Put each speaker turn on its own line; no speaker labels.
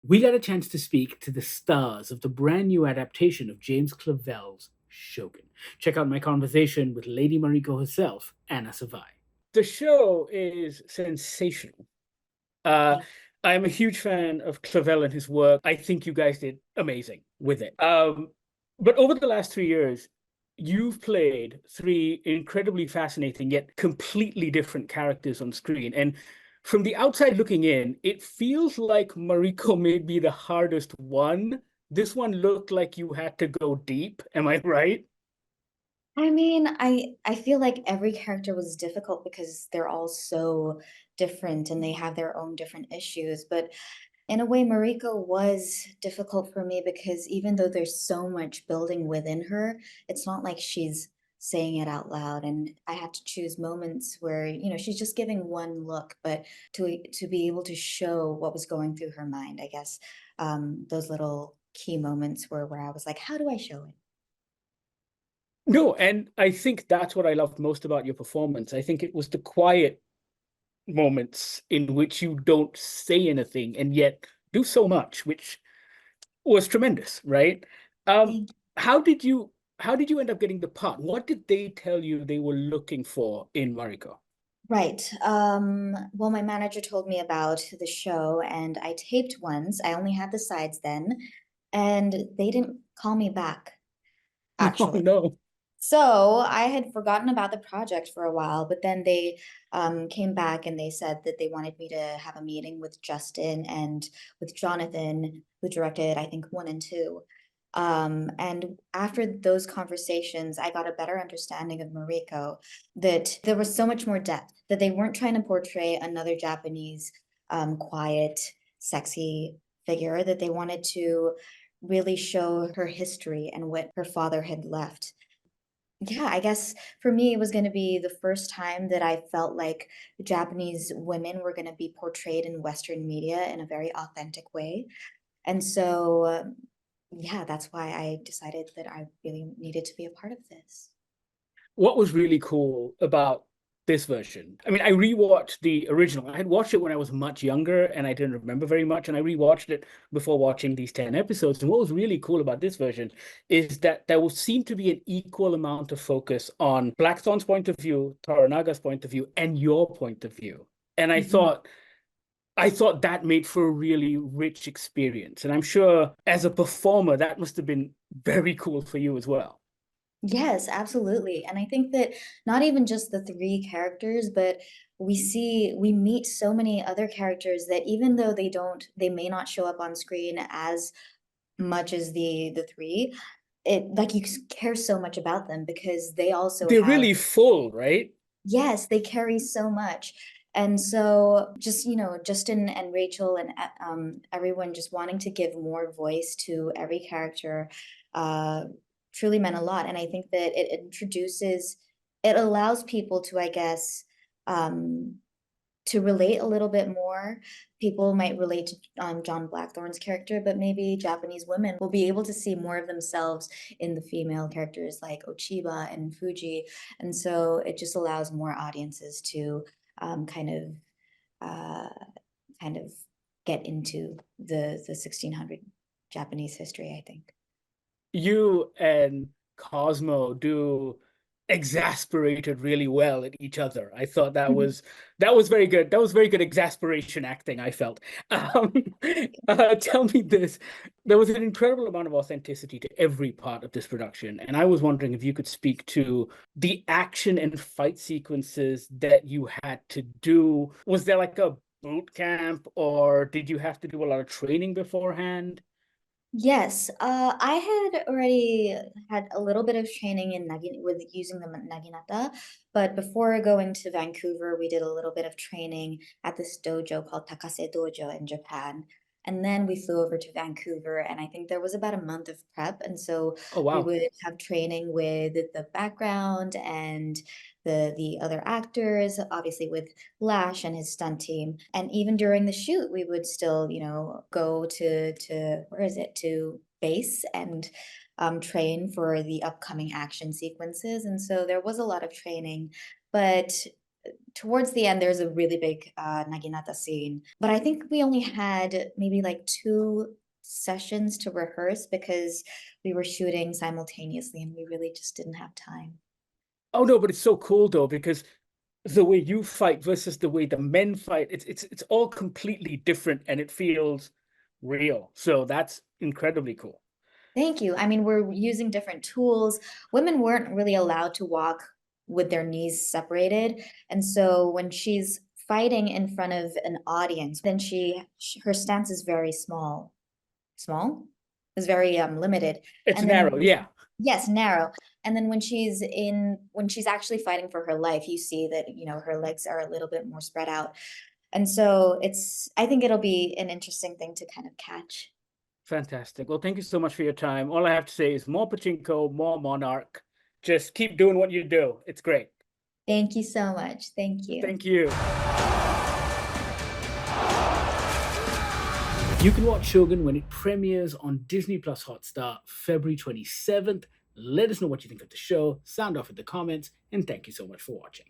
we got a chance to speak to the stars of the brand new adaptation of James Clavell's Shogun. Check out my conversation with Lady Mariko herself, Anna Sawai. The show is sensational. Uh, I'm a huge fan of Clavell and his work. I think you guys did amazing with it. But over the last 3 years, you've played three incredibly fascinating yet completely different characters on screen. And from the outside looking in, it feels like Mariko may be the hardest one. This one looked like you had to go deep. Am I right?
I mean, I feel like every character was difficult because they're all so different and they have their own different issues. But in a way, Mariko was difficult for me because even though there's so much building within her, it's not like she's saying it out loud. And I had to choose moments where, she's just giving one look, but to be able to show what was going through her mind, I guess those little key moments were where I was like, how do I show it?
No, and I think that's what I loved most about your performance. I think it was the quiet moments in which you don't say anything and yet do so much, which was tremendous, right? Um,
Thank
how did you how did you end up getting the part? What did they tell you they were looking for in Mariko?
Right. Well, my manager told me about the show and I taped once. I only had the sides then, and they didn't call me back,
Oh
actually.
no.
So I had forgotten about the project for a while, but then they came back and they said that they wanted me to have a meeting with Justin and with Jonathan, who directed, I think, one and two. And after those conversations, I got a better understanding of Mariko, that there was so much more depth, that they weren't trying to portray another Japanese, quiet, sexy figure, that they wanted to really show her history and what her father had left. Yeah, I guess for me, it was gonna be the first time that I felt like Japanese women were gonna be portrayed in Western media in a very authentic way. And so, yeah, that's why I decided that I really needed to be a part of this.
What was really cool about this version? I mean, I rewatched the original. I had watched it when I was much younger and I didn't remember very much, and I rewatched it before watching these 10 episodes. And what was really cool about this version is that there will seem to be an equal amount of focus on Blackthorn's point of view, Toranaga's point of view, and your point of view. And
Mhm.
I thought that made for a really rich experience. And I'm sure as a performer, that must have been very cool for you as well.
Yes, absolutely. And I think that not even just the three characters, but we meet so many other characters that even though they may not show up on screen as much as the three, it like care so much about them because they also
They're
have.
really full, right?
Yes, they carry so much. And so just, Justin and Rachel and everyone just wanting to give more voice to every character uh, truly meant a lot. And I think that it allows people to, I guess, um, to relate a little bit more. People might relate to John Blackthorne's character, but maybe Japanese women will be able to see more of themselves in the female characters like Ochiba and Fuji. And so it just allows more audiences to um, kind of uh, kind of get into the 1600 Japanese history, I think.
You and Cosmo do exasperated really well at each other. I thought that was very good. That was very good exasperation acting, I felt. Um, tell me this. There was an incredible amount of authenticity to every part of this production, and I was wondering if you could speak to the action and fight sequences that you had to do. Was there like a boot camp, or did you have to do a lot of training beforehand?
Yes, I had already had a little bit of training in with using the naginata, but before going to Vancouver, we did a little bit of training at this dojo called Takase Dojo in Japan. And then we flew over to Vancouver, and I think there was about a month of prep. And so
Oh,
we
wow.
would have training with the background and the other actors, obviously with Lash and his stunt team. And even during the shoot, we would still, go to where is it, to base and train for the upcoming action sequences. And so there was a lot of training, but towards the end, there's a really big naginata scene, but I think we only had maybe like 2 sessions to rehearse because we were shooting simultaneously and we really just didn't have time.
Oh no, but it's so cool though, because the way you fight versus the way the men fight, it's all completely different and it feels real. So that's incredibly cool.
Thank you. I mean, we're using different tools. Women weren't really allowed to walk with their knees separated. And so when she's fighting in front of an audience, then her stance is very small. Small? Is very limited.
It's
And then
narrow, yeah.
yes, narrow. And then when she's actually fighting for her life, you see that, her legs are a little bit more spread out. And so I think it'll be an interesting thing to kind of catch.
Fantastic. Well, thank you so much for your time. All I have to say is more pachinko, more Monarch. Just keep doing what you do. It's great.
Thank you so much. Thank you.
Thank you. You can watch Shogun when it premieres on Disney Plus Hotstar February 27th. Let us know what you think of the show. Sound off in the comments, and thank you so much for watching.